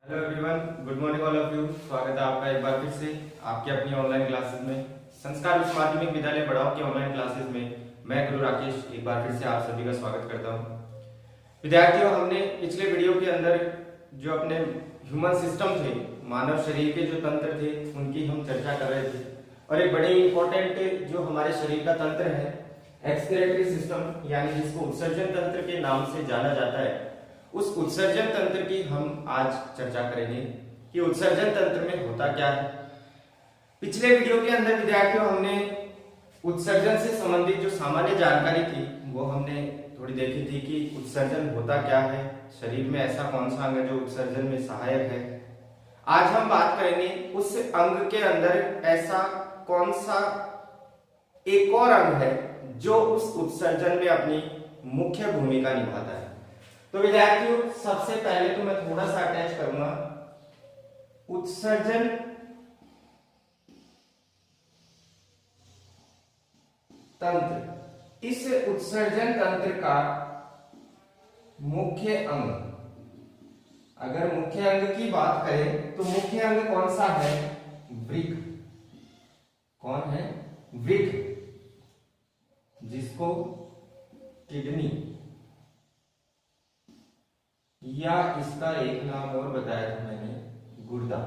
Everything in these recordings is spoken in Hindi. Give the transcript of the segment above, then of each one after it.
Hello everyone, good morning all of you. स्वागत है आपका एक बार फिर से आपकी अपनी ऑनलाइन क्लासेस में, संस्कार उच्च माध्यमिक विद्यालय पढ़ाओ की ऑनलाइन क्लासेस में। मैं गुरु राकेश एक बार फिर से आप सभी का स्वागत करता हूं। विद्यार्थियों, हमने पिछले वीडियो के अंदर जो अपने ह्यूमन सिस्टम थे, मानव शरीर के जो तंत्र थे, उनकी हम चर्चा कर रहे थे। और एक बड़े इंपॉर्टेंट जो हमारे शरीर का तंत्र है, एक्सक्रीटरी सिस्टम, यानी जिसको उत्सर्जन तंत्र के नाम से जाना जाता है, उस उत्सर्जन तंत्र की हम आज चर्चा करेंगे कि उत्सर्जन तंत्र में होता क्या है। पिछले वीडियो के अंदर विद्यार्थियों हमने उत्सर्जन से संबंधित जो सामान्य जानकारी थी वो हमने थोड़ी देखी थी कि उत्सर्जन होता क्या है, शरीर में ऐसा कौन सा अंग है जो उत्सर्जन में सहायक है। आज हम बात करेंगे उस अंग के अंदर ऐसा कौन सा एक और अंग है जो उस उत्सर्जन में अपनी मुख्य भूमिका निभाता है। तो विद्यार्थियों, सबसे पहले तो मैं थोड़ा सा अटैच करूंगा उत्सर्जन तंत्र। इस उत्सर्जन तंत्र का मुख्य अंग, अगर मुख्य अंग की बात करें तो मुख्य अंग कौन सा है? वृक्क। कौन है? वृक्क, जिसको किडनी या इसका एक नाम और बताया था मैंने, गुर्दा,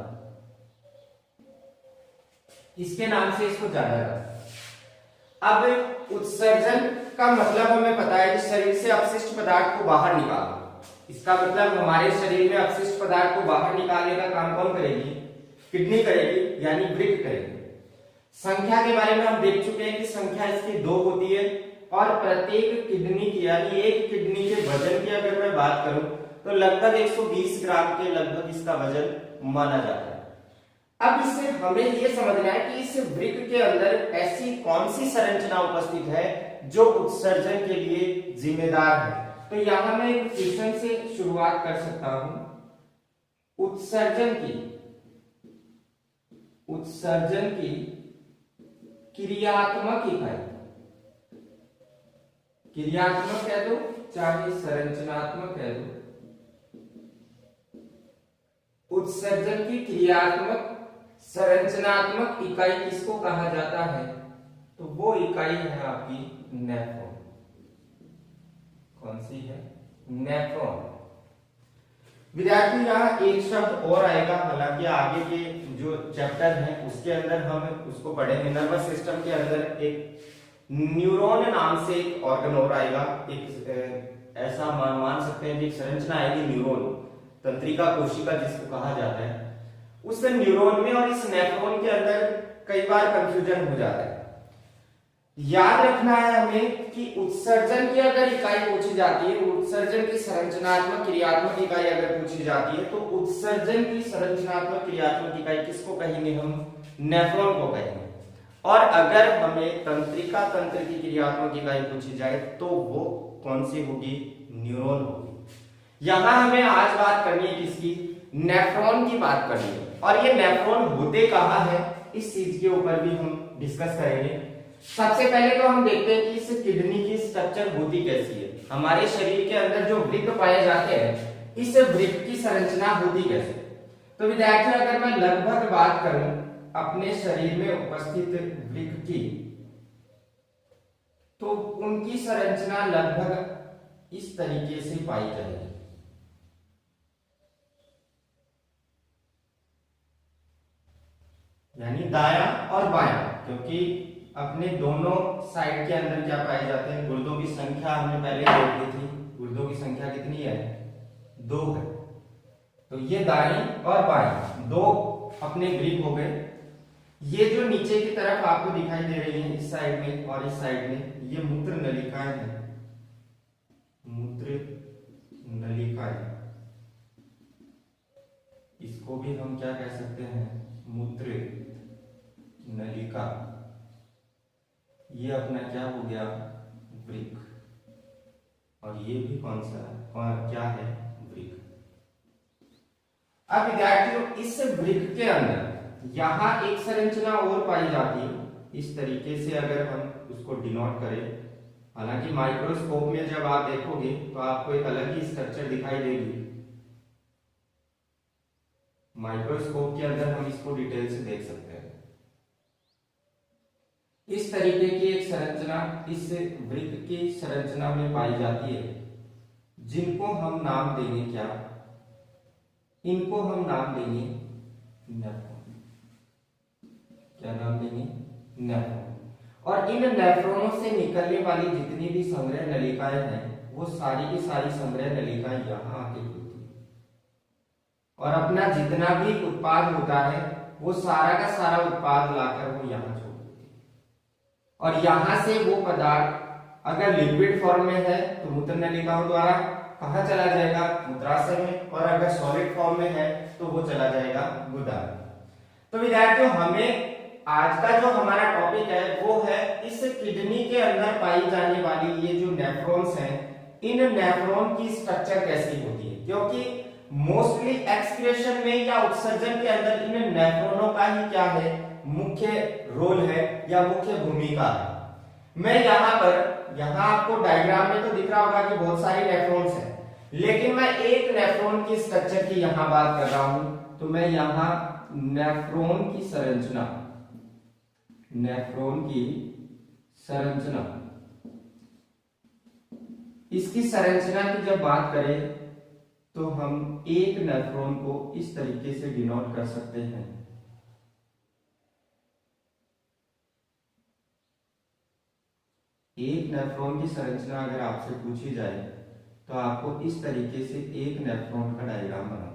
इसके नाम से इसको जाना जाता है। अब उत्सर्जन का मतलब हमें पता है कि शरीर से अपशिष्ट पदार्थ को बाहर निकालना। इसका मतलब हमारे शरीर में अपशिष्ट पदार्थ को बाहर निकालने का काम कौन करेगी? किडनी करेगी, यानी वृक्क करेगी। संख्या के बारे में हम देख चुके हैं कि संख्या इसकी 2 होती है और प्रत्येक किडनी की, यानी एक किडनी के वजन की अगर मैं बात करूं तो लगभग 120 ग्राम के लगभग इसका वजन माना जाता है। अब इससे हमें यह समझना है कि इस वृक्क के अंदर ऐसी कौन सी संरचना उपस्थित है जो उत्सर्जन के लिए जिम्मेदार है। तो यहां मैं एक क्वेश्चन से शुरुआत कर सकता हूं। उत्सर्जन की क्रियात्मक इकाई, क्रियात्मक कह दो चाहे संरचनात्मक कह दो, उत्सर्जन की क्रियात्मक संरचनात्मक इकाई किसको कहा जाता है? तो वो इकाई है आपकी नेफ्रॉन। कौन सी है? नेफ्रॉन। विद्यार्थी, यहाँ एक शब्द और आएगा, हालांकि आगे के जो चैप्टर है उसके अंदर हम उसको पढ़ेंगे। नर्वस सिस्टम के अंदर एक न्यूरॉन नाम से एक ऑर्गन और आएगा, एक ऐसा मान सकते हैं कि एक संरचना आएगी न्यूरॉन, तंत्रिका कोशिका जिसको कहा जाता है। उस न्यूरॉन में और इस नेफ्रॉन के अंदर कई बार कंफ्यूजन हो जाता है। याद रखना है हमें कि उत्सर्जन की अगर इकाई पूछी जाती है, उत्सर्जन की संरचनात्मक क्रियात्मक इकाई अगर पूछी जाती है तो उत्सर्जन की संरचनात्मक क्रियात्मक इकाई किसको कहेंगे? हम नेफ्रॉन को कहेंगे। और अगर हमें तंत्रिका तंत्र की क्रियात्मक इकाई पूछी जाए तो वो कौन सी होगी? न्यूरॉन होगी। यहां हमें आज बात करनी है किसकी? नेफ्रॉन की बात करनी है। और ये नेफ्रॉन होते कहां है, इस चीज के ऊपर भी हम डिस्कस करेंगे। सबसे पहले तो हम देखते हैं कि इस किडनी की स्ट्रक्चर होती कैसी है। हमारे शरीर के अंदर जो वृक्क पाए जाते हैं, इस वृक्क की संरचना होती कैसे? तो विद्यार्थी, अगर मैं लगभग बात करूं अपने शरीर में उपस्थित वृक्क की, तो उनकी संरचना लगभग इस तरीके से पाई जाएगी। यानी दायां और बायां, क्योंकि अपने दोनों साइड के अंदर क्या पाए जाते हैं? गुर्दों की संख्या हमने पहले देख ली थी। गुर्दों की संख्या कितनी है? 2 है। तो ये दाईं और बाईं 2 अपने ग्रिप हो गए। ये जो नीचे की तरफ आपको दिखाई दे रही है, इस साइड में और इस साइड में, ये मूत्र नलिकाएं हैं। मूत्र नलिकाएं, इसको भी हम क्या कह सकते हैं? मूत्र नलिका। ये अपना क्या हो गया? वृक्क। और ये भी कौन सा और क्या है? वृक्क। अब विद्यार्थियों, इस वृक्क के अंदर यहां एक संरचना और पाई जाती है। इस तरीके से अगर हम उसको डिनोट करें, हालांकि माइक्रोस्कोप में जब आप देखोगे तो आपको एक अलग ही स्ट्रक्चर दिखाई देगी। माइक्रोस्कोप के अंदर हम इसको डिटेल से देख सकते हैं। इस तरीके की एक संरचना इस वृक्क की संरचना में पाई जाती है, जिनको हम नाम देंगे क्या, इनको हम नाम देंगे नेफ्रॉन। क्या नाम देंगे? नेफ्रॉन। और इन नेफ्रॉनों से निकलने वाली जितनी भी संग्रह नलिकाएं हैं, वो सारी की सारी संग्रह नलिकाएं यहाँ आके खुलती है और अपना जितना भी उत्पाद होता है वो सारा का सारा उत्पाद लाकर वो यहाँ छोड़ देती है। और यहाँ से वो पदार्थ अगर लिक्विड फॉर्म में है तो मूत्र नलिकाओं द्वारा कहाँ चला जाएगा? मूत्राशय में। और अगर सॉलिड फॉर्म में है तो वो चला जाएगा गुदा में। तो विद्यार्थियों, हमें आज का जो हमारा टॉपिक है वो है इस किडनी के अंदर पाई जाने वाली ये जो नेफ्रॉन्स हैं, इन नेफ्रॉन की स्ट्रक्चर कैसी होती है, क्योंकि मोस्टली एक्सक्रीशन में या उत्सर्जन के अंदर इन नेफ्रॉनों का ही क्या है? मुख्य रोल है या मुख्य भूमिका है। मैं यहाँ आपको डायग्राम में तो दिख रहा होगा कि बहुत सारी नेफ्रॉन्स हैं, लेकिन मैं एक नेफ्रॉन की स्ट्रक्चर की यहाँ बात कर रहा हूं। तो मैं यहाँ नेफ्रॉन की संरचना इसकी संरचना की जब बात करें तो हम एक नेफ्रॉन को इस तरीके से डिनोट कर सकते हैं। एक नेफ्रॉन की संरचना अगर आपसे पूछी जाए तो आपको इस तरीके से एक नेफ्रॉन का डायग्राम बनाना है।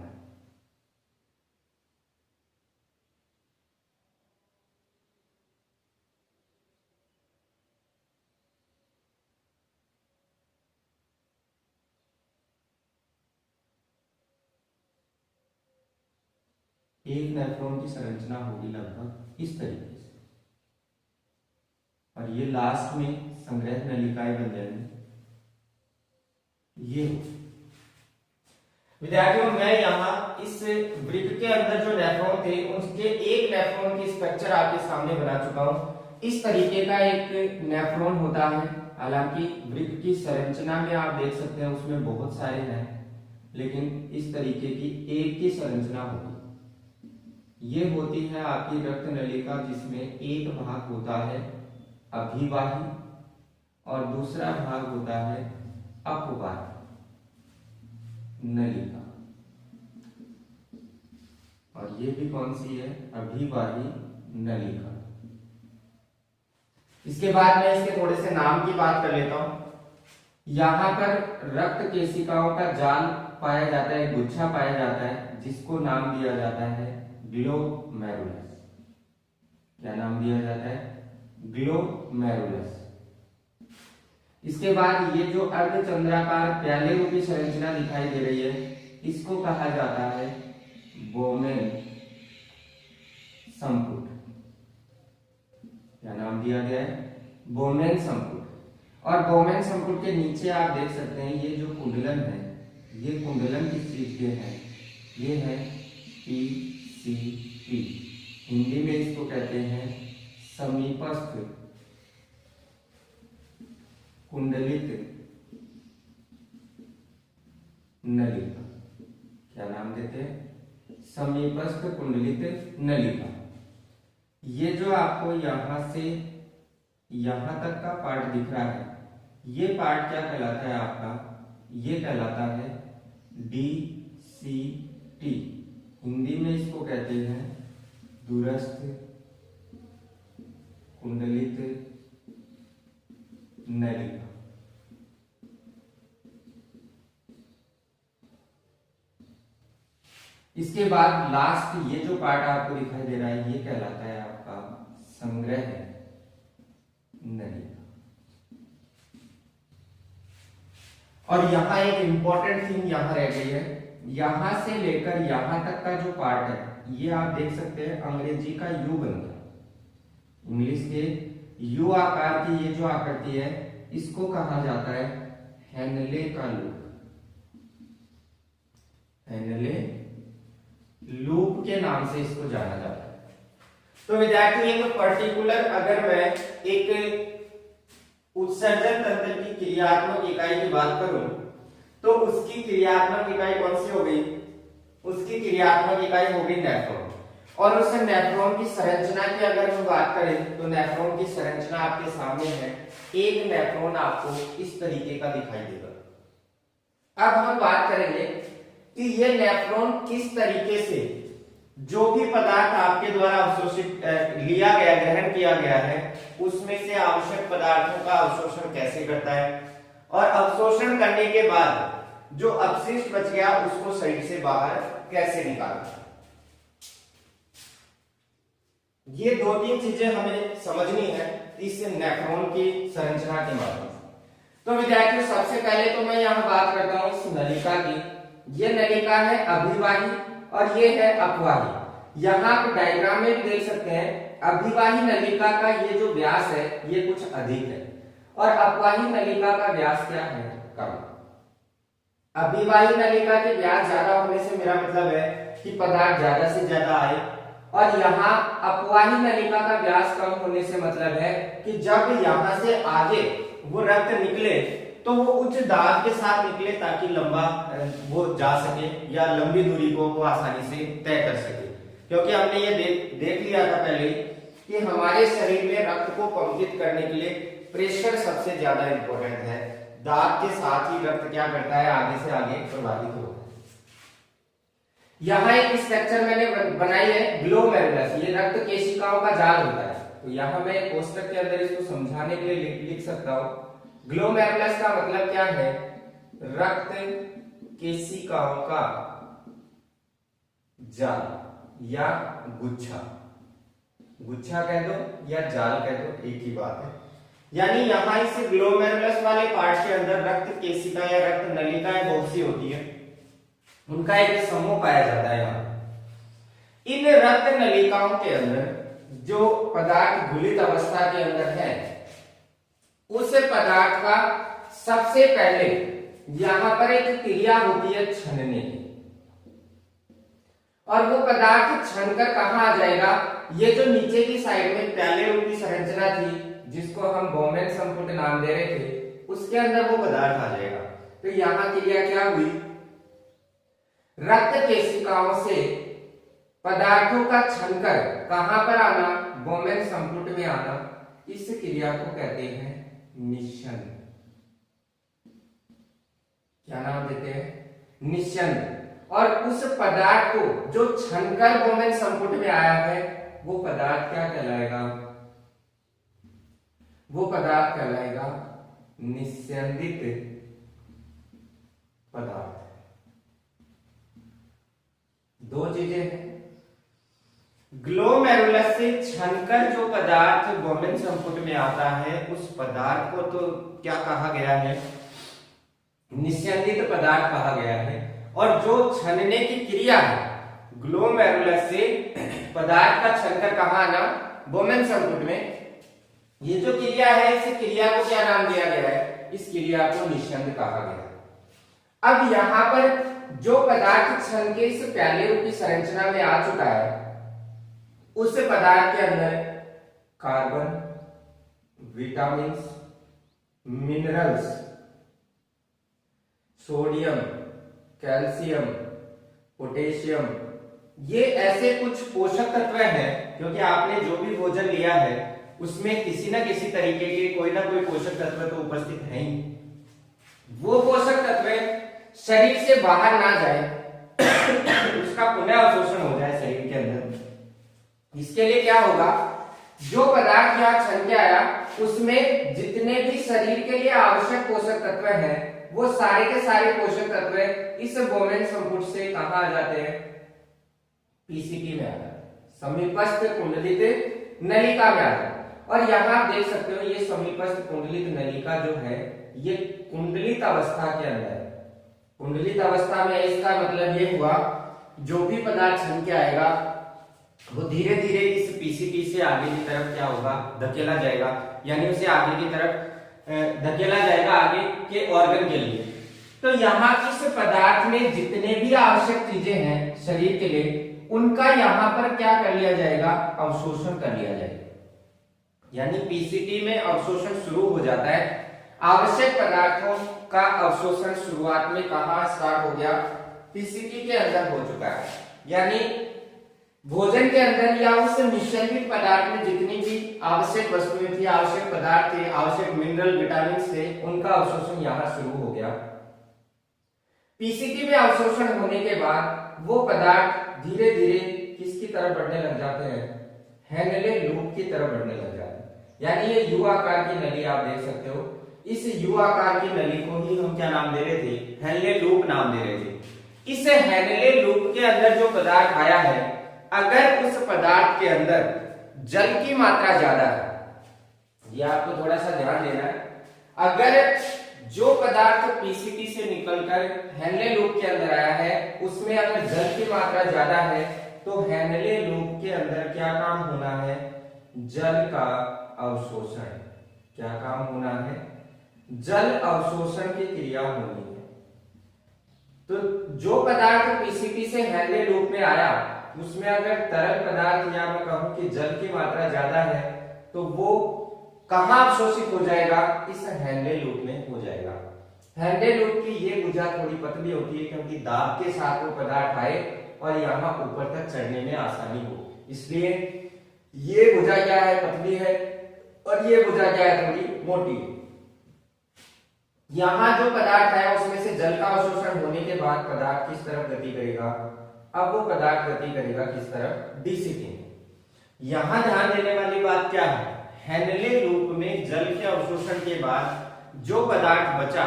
एक नेफ्रॉन की संरचना होगी लगभग इस तरीके से, और ये लास्ट में संग्रह नलिकाएं बन जाएंगी। ये विद्यार्थियों, मैं यहाँ इस वृक्क के अंदर जो नेफ्रॉन थे उसके एक नेफ्रॉन की स्ट्रक्चर आपके सामने बना चुका हूं। इस तरीके का एक नेफ्रॉन होता है। हालांकि वृक्क की संरचना में आप देख सकते हैं उसमें बहुत सारे हैं, लेकिन इस तरीके की एक की संरचना होती है। ये होती है आपकी रक्त नलिका, जिसमें एक भाग होता है अभिवाही और दूसरा भाग होता है अपवाही नलिका। और ये भी कौन सी है? अभिवाही नलिका। इसके बाद मैं इसके थोड़े से नाम की बात कर लेता हूं। यहां पर रक्त केशिकाओं का जाल पाया जाता है, गुच्छा पाया जाता है, जिसको नाम दिया जाता है ग्लोमेरुलस। क्या नाम दिया जाता है? ग्लोमेरुलस। इसके बाद ये जो अर्धचंद्राकार प्याले रूपी संरचना दिखाई दे रही है, इसको कहा जाता है बोमेन संपुट। क्या नाम दिया गया है? बोमेन संपुट। और बोमेन संपुट के नीचे आप देख सकते हैं ये जो कुंडलन है, ये कुंडलन किस चीज के है? ये है PCP। हिंदी में इसको कहते हैं समीपस्थ कुंडलित नलिका। क्या नाम देते हैं? समीपस्थ कुंडलित नलिका। ये जो आपको यहां से यहां तक का पार्ट दिख रहा है, ये पार्ट क्या कहलाता है आपका? ये कहलाता है DCT। हिंदी में इसको कहते हैं दूरस्थ कुंडलित नलिका। इसके बाद लास्ट ये जो पार्ट आपको दिखाई दे रहा है, ये कहलाता है आपका संग्रह नलिका। और यहां एक इंपॉर्टेंट थिंग यहां रह गई है, यहां से लेकर यहां तक का जो पार्ट है, ये आप देख सकते हैं अंग्रेजी का यू बन गया। इंग्लिश के यू आकार की ये जो आकृति है, इसको कहा जाता है हेनले का लूप। हेनले लूप के नाम से इसको जाना जाता है। तो विद्यार्थी, एक पर्टिकुलर अगर मैं एक उत्सर्जन तंत्र की क्रियात्मक इकाई की बात करूं तो उसकी क्रियात्मक इकाई कौन सी हो गई? उसकी क्रियात्मक इकाई होगी नेफ्रॉन। और उस नेफ्रॉन की संरचना की अगर हम बात करें तो नेफ्रॉन की संरचना आपके सामने है। एक नेफ्रॉन आपको इस तरीके का दिखाई देगा। अब हम बात करेंगे कि ये नेफ्रॉन किस तरीके से जो भी पदार्थ आपके द्वारा अवशोषित लिया गया, ग्रहण किया गया है, उसमें से आवश्यक पदार्थों का अवशोषण कैसे करता है और अवशोषण करने के बाद जो अपशिष्ट बच गया उसको शरीर से बाहर कैसे निकालता है। ये दो तीन चीजें हमें समझनी है इस नेफ्रॉन की संरचना के माध्यम से। तो विद्यार्थियों, सबसे पहले तो मैं यहाँ बात करता हूँ इस नलिका की। ये नलिका है अभिवाही और ये है अपवाही। यहाँ आप डायग्राम में भी देख सकते हैं, अभिवाही नलिका का ये जो व्यास है ये कुछ अधिक है और अपवाही नलिका का व्यास क्या है, कम। अभिवाही नलिका के व्यास ज्यादा होने से मेरा मतलब है कि पदार्थ ज्यादा से ज्यादा आए, और यहाँ अपवाही नलिका का व्यास कम होने से मतलब है कि जब यहाँ से आगे वो रक्त निकले तो वो उच्च दाब के साथ निकले ताकि लंबा वो जा सके या लंबी दूरी को वो आसानी से तय कर सके। क्योंकि हमने ये देख लिया था पहले कि हमारे शरीर में रक्त को पंपित करने के लिए प्रेशर सबसे ज्यादा इंपॉर्टेंट है। दाब के साथ ही रक्त क्या करता है, आगे से आगे प्रवाहित होता है। यहाँ एक स्ट्रक्चर मैंने बनाई है ग्लोमेरुलस, ये रक्त केशिकाओं का जाल होता है। तो यहाँ मैं कोष्टक के अंदर इसको समझाने के लिए लिख सकता हूँ। ग्लोमेरुलस का मतलब क्या है, रक्त केशिकाओं का जाल या गुच्छा। गुच्छा कह दो या जाल कह दो, एक ही बात है। यानी यहाँ इस ग्लोमेरुलस वाले पार्ट के अंदर रक्त केशिका या रक्त नलिकाएं बहुत सी होती है, उनका एक समूह पाया जाता है। यहाँ इन रक्त नलिकाओं के अंदर जो पदार्थ घुलित अवस्था के अंदर है, उस पदार्थ का सबसे पहले यहां पर एक क्रिया होती है छनने की, और वो पदार्थ छनकर कहां आ जाएगा, ये जो नीचे की साइड में प्याले रूप की संरचना थी जिसको हम बोमेन संपुट नाम दे रहे थे, उसके अंदर वो पदार्थ आ जाएगा। तो यहां क्रिया क्या हुई, रक्त केशिकाओं से पदार्थों का छनकर कहां पर आना, बोमेन संपुट में आना, इस क्रिया को कहते हैं निस्यंद। क्या नाम देते हैं, निस्यंद। और उस पदार्थ को जो छनकर बोमेन संपुट में आया है वो पदार्थ क्या कहलाएगा, वो पदार्थ कहलाएगा निस्यंदित पदार्थ। दो चीजें हैं, ग्लोमेरुलस से छनकर जो पदार्थ बोमेन संपुट में आता है उस पदार्थ को तो क्या कहा गया है, निस्यंदित पदार्थ कहा गया है। और जो छनने की क्रिया है, ग्लोमेरुलस से पदार्थ का छनकर कहां आना, बोमेन संपुट में, ये जो क्रिया है इस क्रिया को क्या नाम दिया गया है, इस क्रिया को निस्यंद कहा गया। अब यहां पर जो पदार्थ छन के इस प्याले रूपी संरचना में आ चुका है, उस पदार्थ के अंदर carbon, vitamins, minerals, sodium, calcium, potassium, ये ऐसे कुछ पोषक तत्व हैं, क्योंकि आपने जो भी भोजन लिया है उसमें किसी न किसी तरीके के कोई ना कोई पोषक तत्व तो उपस्थित है ही। वो पोषक तत्व शरीर से बाहर ना जाए, उसका पुनः अवशोषण हो जाए शरीर के अंदर। इसके लिए क्या होगा, जो पदार्थ यहाँ छन के आया उसमें जितने भी शरीर के लिए आवश्यक पोषक तत्व हैं, वो सारे के सारे पोषक तत्व इस बोमेन संपुट से कहां आ जाते हैं, पीसीपी में आ जाते हैं, समीपस्थ कुंडलित नलिका में आ जाते हैं। और यहाँ आप देख सकते हो ये समीपस्थ कुंडलित नलिका जो है ये कुंडलित अवस्था के अंदर है। कुंडलित अवस्था में इसका मतलब ये हुआ, जो भी पदार्थ छन के आएगा वो धीरे धीरे इस पीसीपी से आगे की तरफ क्या होगा, धकेला जाएगा, यानी उसे आगे की तरफ धकेला जाएगा आगे के ऑर्गन के लिए। तो यहाँ इस पदार्थ में जितने भी आवश्यक चीजें हैं शरीर के लिए, उनका यहाँ पर क्या कर लिया जाएगा, अवशोषण कर लिया जाएगा। यानी पीसीपी में अवशोषण शुरू हो जाता है। आवश्यक पदार्थों का अवशोषण शुरुआत में कहाँ स्टार्ट हो गया, पीसीटी के अंदर हो चुका है। यानी भोजन के अंदर या उस निषेवित पदार्थ में जितनी भी आवश्यक वस्तुएं थी, आवश्यक पदार्थ थे, आवश्यक मिनरल विटामिन थे, उनका अवशोषण यहाँ शुरू हो गया। पीसीटी में अवशोषण होने के बाद वो पदार्थ धीरे धीरे किसकी तरफ बढ़ने लग जाते हैं, हेनले लूप की तरफ बढ़ने लग जाते हैं। यानी ये यू आकार की नली आप देख सकते हो, इस यू आकार की नली को ही हम क्या नाम दे रहे थे, हेनले लूप नाम दे रहे थे। इस हेनले लूप के अंदर जो पदार्थ आया है, अगर उस पदार्थ के अंदर जल की मात्रा ज्यादा है, ये आपको थोड़ा सा ध्यान देना है, अगर जो पदार्थ पीसीटी से निकलकर हेनले लूप के अंदर आया है उसमें अगर जल की मात्रा ज्यादा है तो हेनले लूप के अंदर क्या काम होना है, जल का अवशोषण। क्या काम होना है, जल अवशोषण की क्रिया होनी है। तो जो पदार्थ पीसीटी से हेनले लूप में आया उसमें अगर तरल पदार्थ या मैं कहूं कि जल की मात्रा ज्यादा है तो वो कहां अवशोषित हो जाएगा, इस हेनले लूप में हो जाएगा। हेनले लूप की ये भुजा थोड़ी पतली होती है क्योंकि दाब के साथ वो पदार्थ आए और यहाँ ऊपर तक चढ़ने में आसानी हो, इसलिए ये भुजा क्या है, पतली है, और ये भुजा क्या है, थोड़ी मोटी है। यहां जो पदार्थ है उसमें से जल का अवशोषण होने के बाद पदार्थ किस तरफ गति करेगा, अब वो पदार्थ गति करेगा किस तरफ, डीसीटी में। यहां ध्यान देने वाली बात क्या है, हेनले लूप में जल के अवशोषण के बाद जो पदार्थ बचा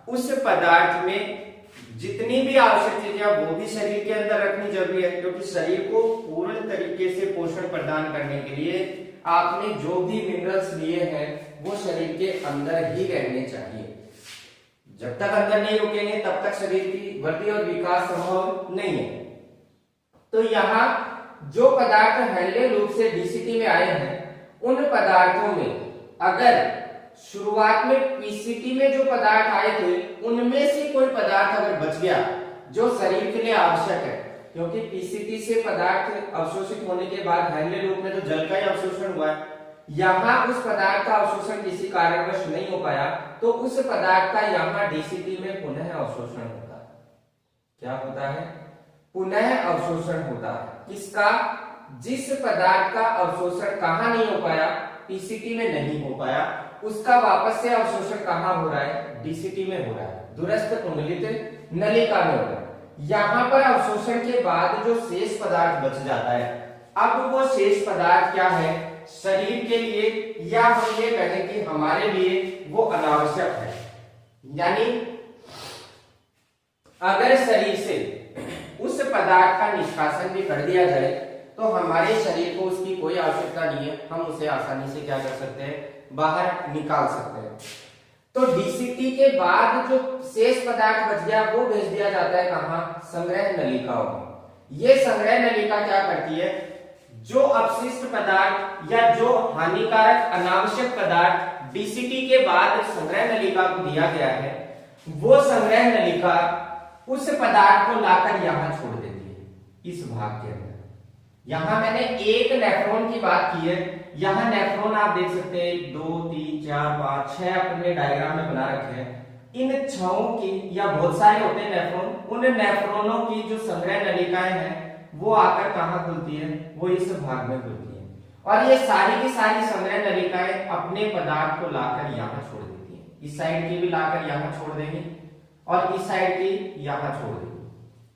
उस पदार्थ में जितनी भी आवश्यक चीजें वो भी शरीर के अंदर रखनी जरूरी है, क्योंकि शरीर को पूर्ण तरीके से पोषण प्रदान करने के लिए आपने जो भी मिनरल्स लिए हैं वो शरीर के अंदर ही रहने चाहिए। जब तक अंदर नहीं रुकेंगे तब तक शरीर की वृद्धि और विकास संभव नहीं है। तो यहाँ जो पदार्थ हेनले लूप से डीसीटी में आए हैं उन पदार्थों में अगर शुरुआत में पीसीटी में जो पदार्थ आए थे उनमें से कोई पदार्थ अगर बच गया जो शरीर के लिए आवश्यक है, क्योंकि पीसीटी से पदार्थ अवशोषित होने के बाद हेनले लूप में तो जल का ही अवशोषण हुआ है, यहाँ उस पदार्थ का अवशोषण किसी कारणवश नहीं हो पाया तो उस पदार्थ का यहाँ डीसीटी में पुनः अवशोषण होता है। क्या होता है, पुनः अवशोषण होता है। किसका, जिस पदार्थ का अवशोषण कहां नहीं हो पाया, पीसीटी में नहीं हो पाया, उसका वापस से अवशोषण कहां हो रहा है, डीसीटी में हो रहा है, दूरस्थ कुंडलित नलिका में हो रहा है। यहां पर अवशोषण के बाद जो शेष पदार्थ बच जाता है, अब वो शेष पदार्थ क्या है, शरीर के लिए या हम ये कहें कि हमारे लिए वो अनावश्यक है। यानी अगर शरीर से उस पदार्थ का निष्कासन भी कर दिया जाए तो हमारे शरीर को उसकी कोई आवश्यकता नहीं है, हम उसे आसानी से क्या कर सकते हैं, बाहर निकाल सकते हैं। तो डीसीटी के बाद जो शेष पदार्थ बच गया वो भेज दिया जाता है कहां, संग्रह नलिकाओं में। ये संग्रह नलिका क्या करती है, जो अपशिष्ट पदार्थ या जो हानिकारक अनावश्यक पदार्थ डीसीटी के बाद संग्रह नलिका को दिया गया है वो संग्रह नलिका उस पदार्थ को लाकर यहां छोड़ देती है इस भाग के अंदर। यहां मैंने एक नेफ्रॉन की बात की है, यहां नेफ्रॉन आप देख सकते हैं 2 3 4 5 6 अपने डायग्राम में बना रखे हैं। इन 6 की या बहुत सारे होते हैं नेफ्रॉन, उन नेफ्रॉनों की जो संग्रह नलिकाएं हैं वो आकर कहां खुलती है, वो इस भाग में खुलती है और ये सारी की सारी संग्रह नलिकाएं अपने पदार्थ को लाकर यहां छोड़ देती है। इस साइड की भी लाकर यहां छोड़ देंगे और इस साइड की यहां छोड़ देंगे,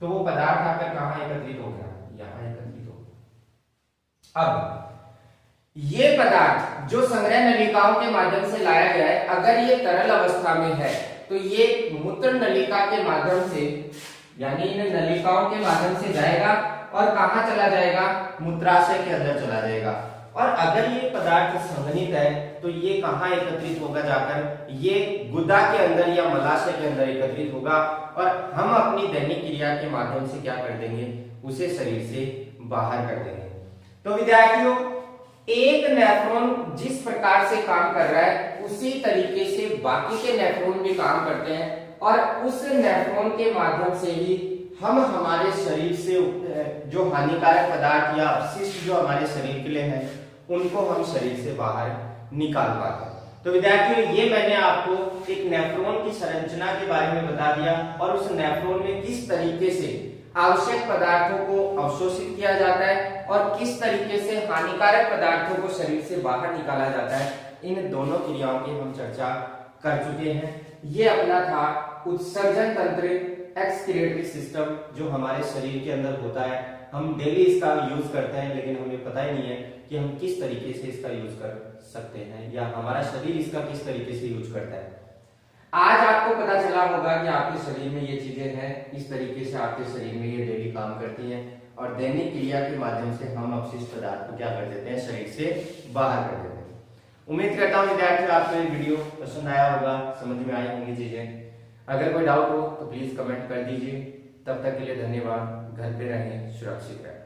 तो वो पदार्थ आकर कहां एकत्रित हो गया, यहां एकत्रित हो गया। अब ये पदार्थ जो संग्रह नलिकाओं के माध्यम से लाया गया है, अगर ये तरल अवस्था में है तो ये मूत्र नलिका के माध्यम से यानी इन नलिकाओं के माध्यम से जाएगा और कहां चला जाएगा, मूत्राशय के अंदर चला जाएगा। और अगर ये पदार्थ संघनित है तो ये कहां एकत्रित होगा, जाकर ये गुदा के अंदर या मलाशय के अंदर एकत्रित होगा और हम अपनी दैनिक क्रिया के माध्यम से क्या कर देंगे, उसे शरीर से बाहर कर देंगे। तो विद्यार्थियों, एक नेफ्रॉन जिस प्रकार से काम कर रहा है उसी तरीके से बाकी के नेफ्रॉन भी काम करते हैं और उस नेफ्रॉन के माध्यम से ही हम हमारे शरीर से जो हानिकारक पदार्थ या अपशिष्ट जो हमारे शरीर के लिए है उनको हम शरीर से बाहर निकाल पाते हैं। तो विद्यार्थियों, ये मैंने आपको एक नेफ्रॉन की संरचना के बारे में बता दिया और उस नेफ्रॉन में किस तरीके से आवश्यक पदार्थों को अवशोषित किया जाता है और किस तरीके से हानिकारक पदार्थों को शरीर से बाहर निकाला जाता है, इन दोनों क्रियाओं की हम चर्चा कर चुके हैं। ये अपना था उत्सर्जन तंत्र, एक्सक्रीटरी सिस्टम, जो हमारे शरीर के अंदर होता है। हम डेली इसका यूज करते हैं, लेकिन हमें पता ही नहीं है कि हम किस तरीके से इसका यूज कर सकते हैं या हमारा शरीर इसका किस तरीके से यूज करता है। आज आपको पता चला होगा कि आपके शरीर में ये चीजें हैं, इस तरीके से आपके शरीर में ये डेली काम करती हैं और दैनिक क्रिया के माध्यम से हम अपशिष्ट पदार्थ को क्या कर देते हैं, शरीर से बाहर कर देते हैं। उम्मीद करता हूँ विद्यार्थियों आपको ये वीडियो पसंद आया होगा, समझ में आई होंगी चीजें। अगर कोई डाउट हो तो प्लीज कमेंट कर दीजिए। तब तक के लिए धन्यवाद। घर पे रहें, सुरक्षित रहें।